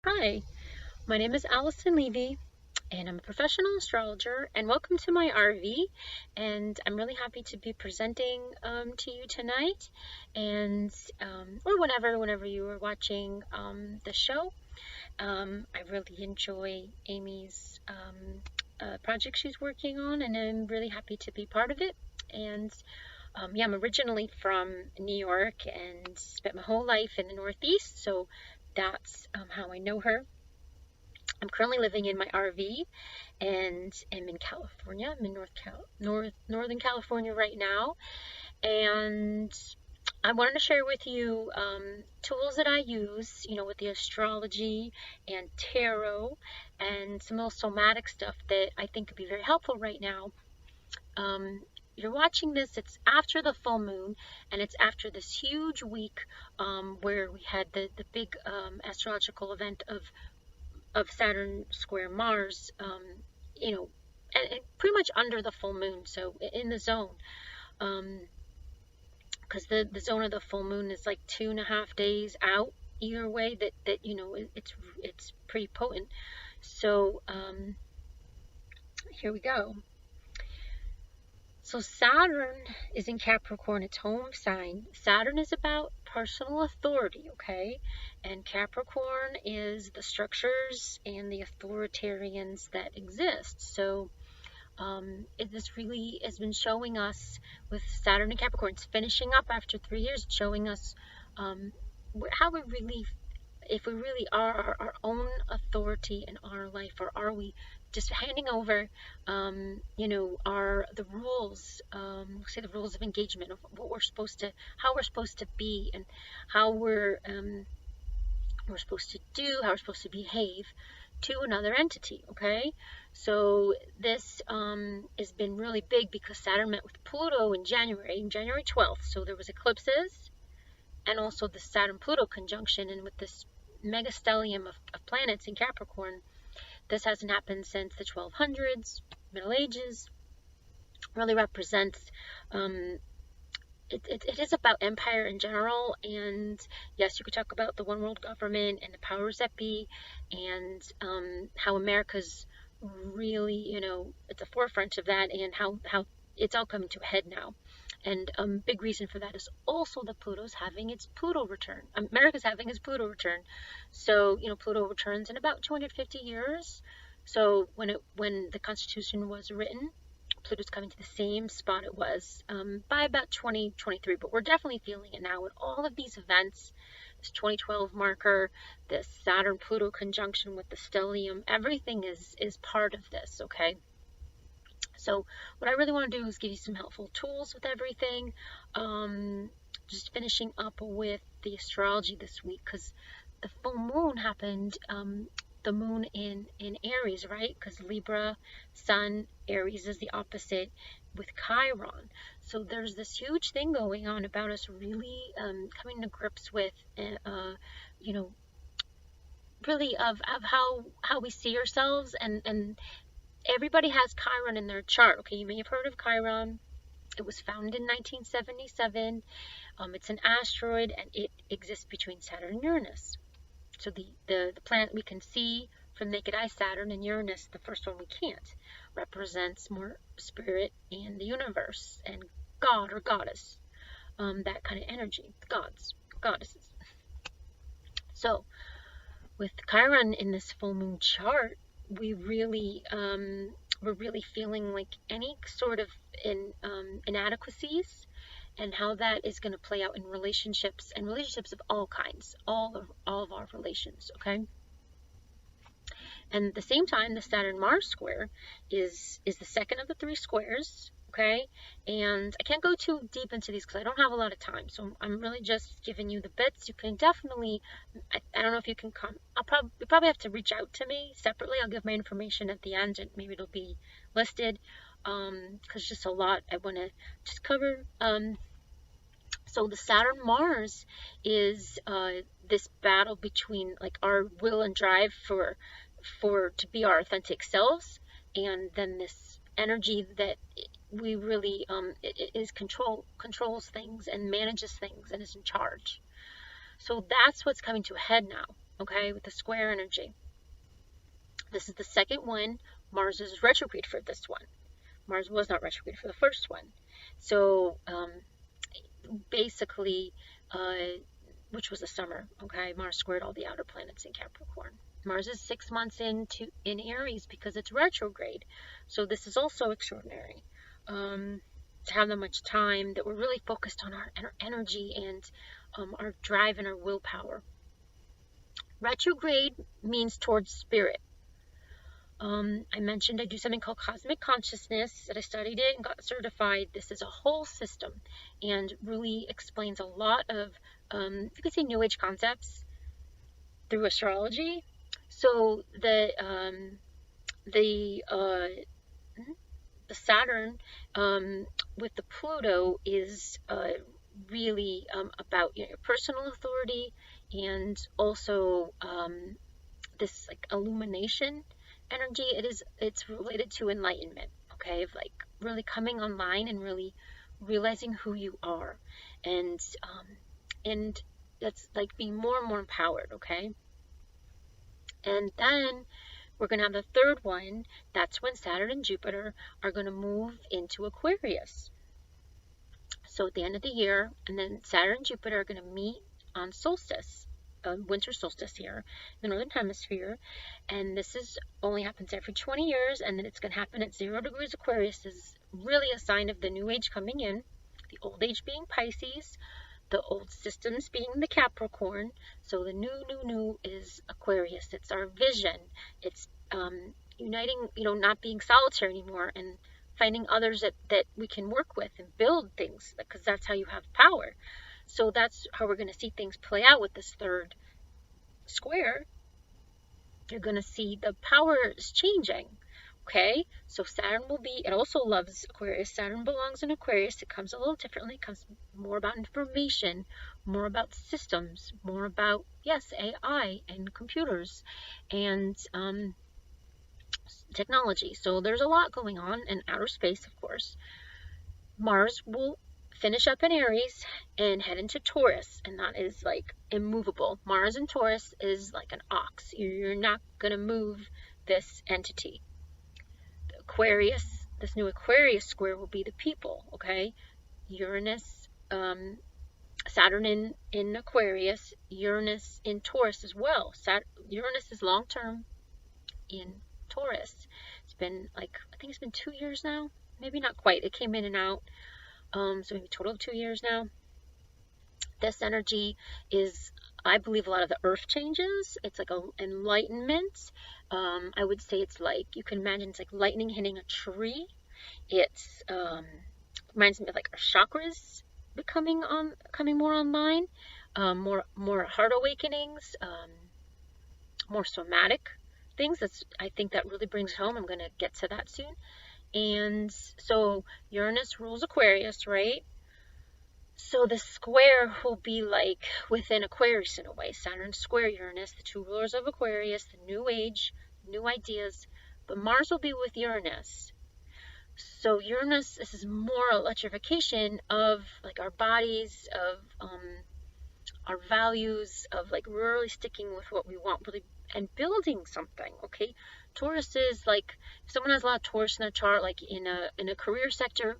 Hi, my name is Alison Levy, and I'm a professional astrologer, and welcome to my RV. And I'm really happy to be presenting to you tonight, and or whenever you are watching the show. I really enjoy Amy's project she's working on, and I'm really happy to be part of it. And yeah, I'm originally from New York and spent my whole life in the Northeast, so that's how I know her. I'm currently living in my RV and am in California. I'm in Northern California right now, and I wanted to share with you tools that I use, with the astrology and tarot and some of the somatic stuff that I think could be very helpful right now. You're watching this, it's after the full moon, and it's after this huge week where we had the big astrological event of Saturn square Mars, and pretty much under the full moon, so in the zone, because the zone of the full moon is like 2.5 days out either way. That it's pretty potent. So here we go. So Saturn is in Capricorn, its home sign. Saturn is about personal authority, okay? And Capricorn is the structures and the authoritarians that exist. So this really has been showing us with Saturn and Capricorn. It's finishing up after 3 years, showing us how we really, if we really are our own authority in our life, or are we just handing over, the rules, say the rules of engagement of what we're supposed to, how we're supposed to be, and how we're supposed to do, how we're supposed to behave to another entity, okay? So this has been really big because Saturn met with Pluto in January 12th. So there was eclipses and also the Saturn-Pluto conjunction, and with this mega stellium of planets in Capricorn, this hasn't happened since the 1200s, Middle Ages. Really represents, it is about empire in general, and yes, you could talk about the one world government and the powers that be, and how America's really, at the forefront of that, and how it's all coming to a head now. And big reason for that is also that Pluto's having its Pluto return. America's having its Pluto return. So, Pluto returns in about 250 years. So when the Constitution was written, Pluto's coming to the same spot it was by about 2023. But we're definitely feeling it now with all of these events. This 2012 marker, this Saturn-Pluto conjunction with the stellium, everything is part of this, okay? So what I really want to do is give you some helpful tools with everything. Just finishing up with the astrology this week, because the full moon happened, the moon in Aries, right? Because Libra, Sun, Aries is the opposite with Chiron. So there's this huge thing going on about us really coming to grips with, really of how we see ourselves, and everybody has Chiron in their chart. Okay, you may have heard of Chiron. It was founded in 1977. It's an asteroid, and it exists between Saturn and Uranus. So the planet we can see from naked eye, Saturn, and Uranus, the first one we can't, represents more spirit and the universe and God or goddess, that kind of energy, goddesses. So with Chiron in this full moon chart, we're really feeling like any sort of inadequacies, and how that is going to play out in relationships of all kinds, all of our relations, okay? And at the same time, the Saturn-Mars square is the second of the 3 squares, okay? And I can't go too deep into these because I don't have a lot of time, so I'm really just giving you the bits. You can definitely, I don't know if you can come, you probably have to reach out to me separately. I'll give my information at the end, and maybe it'll be listed, because just a lot I want to just cover. So the Saturn-Mars is this battle between like our will and drive to be our authentic selves, and then this energy that we really controls things and manages things and is in charge. So that's what's coming to a head now. okay, with the square energy. This is the second one. Mars is retrograde for this one. Mars was not retrograde for the first one. So basically, which was the summer, okay, Mars squared all the outer planets in Capricorn. Mars is 6 months in Aries because it's retrograde. So this is also extraordinary. To have that much time that we're really focused on our energy and our drive and our willpower. Retrograde means towards spirit. I mentioned I do something called cosmic consciousness, that I studied it and got certified. This is a whole system and really explains a lot of, you could say, New Age concepts through astrology. So the Saturn with the Pluto is really about your personal authority, and also this like illumination energy. It's related to enlightenment, okay, of like really coming online and really realizing who you are, and that's like being more and more empowered, okay. And then we're going to have the third one. That's when Saturn and Jupiter are going to move into Aquarius. So at the end of the year, and then Saturn and Jupiter are going to meet on solstice, winter solstice here in the Northern Hemisphere. And this is only happens every 20 years, and then it's going to happen at 0 degrees Aquarius. This is really a sign of the new age coming in, the old age being Pisces, the old systems being the Capricorn. So the new is Aquarius. It's our vision. It's uniting, not being solitary anymore, and finding others that we can work with and build things, because that's how you have power. So that's how we're going to see things play out with this third square. You're going to see the power is changing. Okay, so Saturn it also loves Aquarius. Saturn belongs in Aquarius. It comes a little differently. It comes more about information, more about systems, more about, yes, AI and computers and technology. So there's a lot going on in outer space, of course. Mars will finish up in Aries and head into Taurus, and that is like immovable. Mars in Taurus is like an ox. You're not going to move this entity. Aquarius, this new Aquarius square will be the people, okay? Uranus, Saturn in Aquarius, Uranus in Taurus as well. Uranus is long-term in Taurus. It's been I think it's been 2 years now. Maybe not quite. It came in and out. So maybe a total of 2 years now. This energy is, I believe, a lot of the earth changes. It's like an enlightenment. I would say it's like, you can imagine it's like lightning hitting a tree. It's reminds me of like our chakras coming more online, more heart awakenings, more somatic things. I think that really brings home. I'm going to get to that soon. And so Uranus rules Aquarius, right? So the square will be like within Aquarius in a way. Saturn square Uranus, the two rulers of Aquarius, the new age, new ideas. But Mars will be with Uranus. So Uranus, this is more electrification of like our bodies, of our values, of like really sticking with what we want, really, and building something, okay? Taurus is like, if someone has a lot of Taurus in their chart, like in a career sector,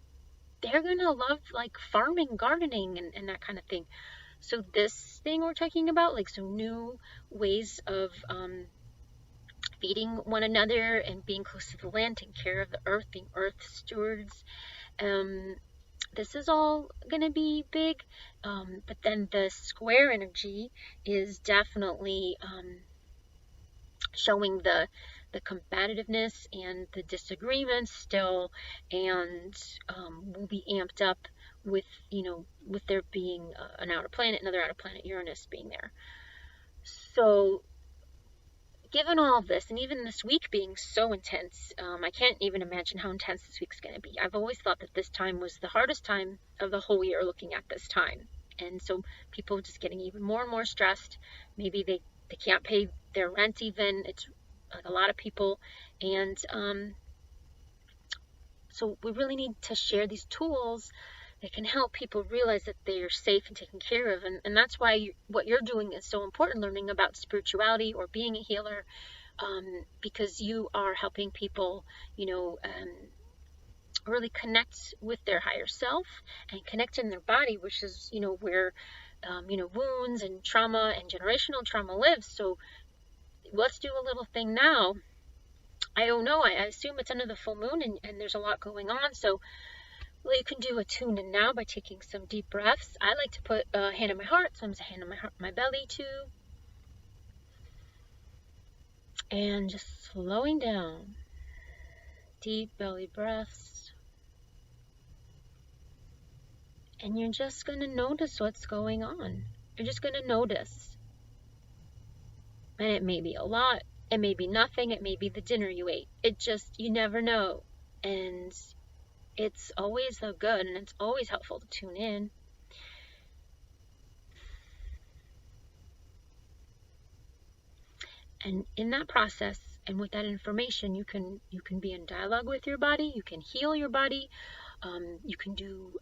they're gonna love like farming, gardening, and that kind of thing. So this thing we're talking about, like, so new ways of feeding one another and being close to the land, taking care of the earth, being earth stewards. This is all gonna be big. But then the square energy is definitely showing the combativeness and the disagreements still, and will be amped up with there being another outer planet, Uranus, being there. So given all of this, and even this week being so intense, I can't even imagine how intense this week's going to be. I've always thought that this time was the hardest time of the whole year, looking at this time. And so people just getting even more and more stressed. Maybe they can't pay their rent even. It's like a lot of people. And so we really need to share these tools it can help people realize that they are safe and taken care of. And that's why what you're doing is so important, learning about spirituality or being a healer, because you are helping people, really connect with their higher self and connect in their body, which is, where, wounds and trauma and generational trauma lives. So let's do a little thing now. I don't know. I assume it's under the full moon and there's a lot going on. So you can do a tune in now by taking some deep breaths. I like to put a hand on my heart. Sometimes a hand on my belly too. And just slowing down. Deep belly breaths. And you're just going to notice what's going on. You're just going to notice. And it may be a lot. It may be nothing. It may be the dinner you ate. You never know. And it's always so good, and it's always helpful to tune in. And in that process, and with that information, you can be in dialogue with your body. You can heal your body. You can do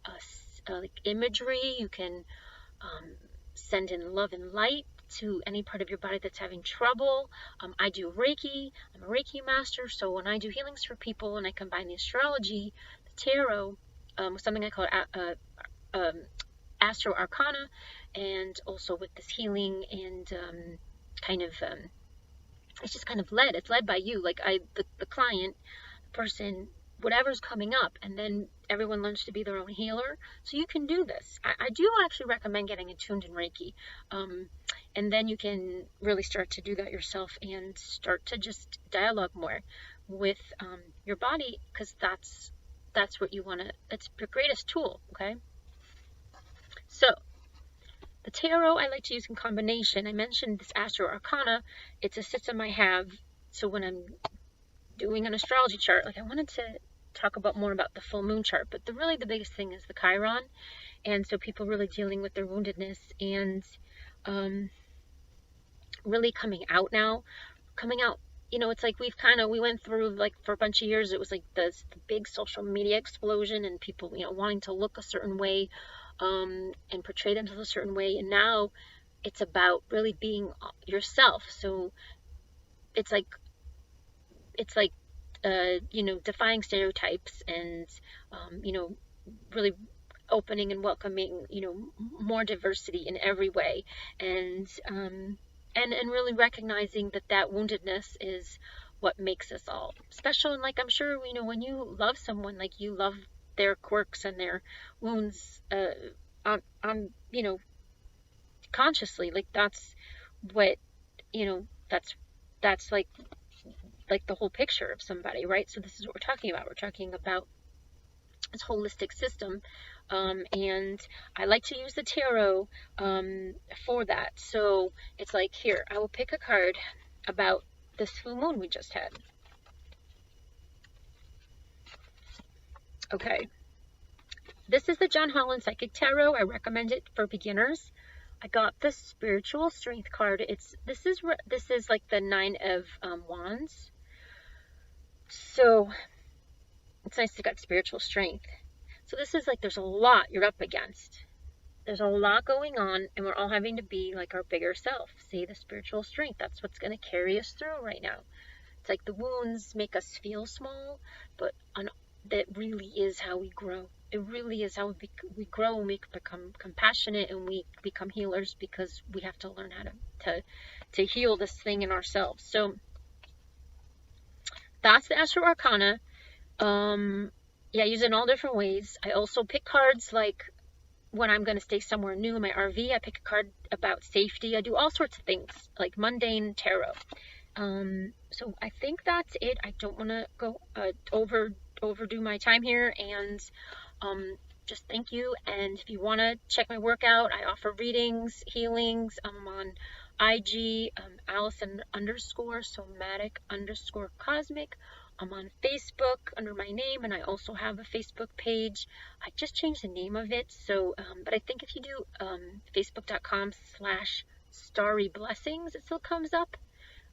like imagery. You can send in love and light to any part of your body that's having trouble. I do Reiki. I'm a Reiki master, so when I do healings for people and I combine the astrology, the tarot, with something I call Astro Arcana, and also with this healing and it's just kind of led. It's led by you, like the client, person, whatever's coming up, and then everyone learns to be their own healer. So you can do this. I do actually recommend getting attuned in Reiki, and then you can really start to do that yourself and start to just dialogue more with your body, because that's what you want to. That's your greatest tool. Okay. So the tarot I like to use in combination. I mentioned this Astro Arcana. It's a system I have. So when I'm doing an astrology chart, like I wanted to talk about more about the full moon chart, but the biggest thing is the Chiron. And so people really dealing with their woundedness and really coming out now. It's like we went through, like, for a bunch of years, it was like the big social media explosion and people, wanting to look a certain way, and portray themselves a certain way. And now it's about really being yourself. So it's like, defying stereotypes and, really opening and welcoming, more diversity in every way. And really recognizing that woundedness is what makes us all special. And like, I'm sure, when you love someone, like, you love their quirks and their wounds, consciously, like, that's what, that's like the whole picture of somebody, right? So this is what we're talking about. We're talking about this holistic system, and I like to use the tarot for that. So it's like, here, I will pick a card about this full moon we just had. Okay, this is the John Holland Psychic Tarot. I recommend it for beginners. I got the Spiritual Strength card. This is like the 9 of Wands. So it's nice to get spiritual strength. So this is like, there's a lot you're up against. There's a lot going on, and we're all having to be like our bigger self. See, the spiritual strength, that's what's going to carry us through right now. It's like the wounds make us feel small, but that really is how we grow. It really is how we grow, and we become compassionate, and we become healers, because we have to learn how to heal this thing in ourselves. So that's the Astro Arcana. I use it in all different ways. I also pick cards, like when I'm going to stay somewhere new in my RV, I pick a card about safety. I do all sorts of things, like mundane tarot. So I think that's it. I don't want to go overdo my time here, and just thank you. And if you want to check my workout, I offer readings, healings. I'm on IG, Alison _somatic_cosmic. I'm on Facebook under my name, and I also have a Facebook page. I just changed the name of it, so but I think if you do facebook.com/starry blessings, it still comes up.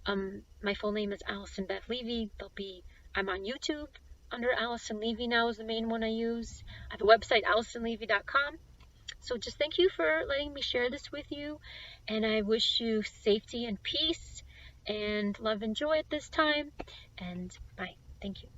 My full name is Alison Beth Levy. I'm on YouTube. under Alison Levy now is the main one I use. I have a website, AlisonLevy.com. So just thank you for letting me share this with you, and I wish you safety and peace and love and joy at this time, and bye. Thank you.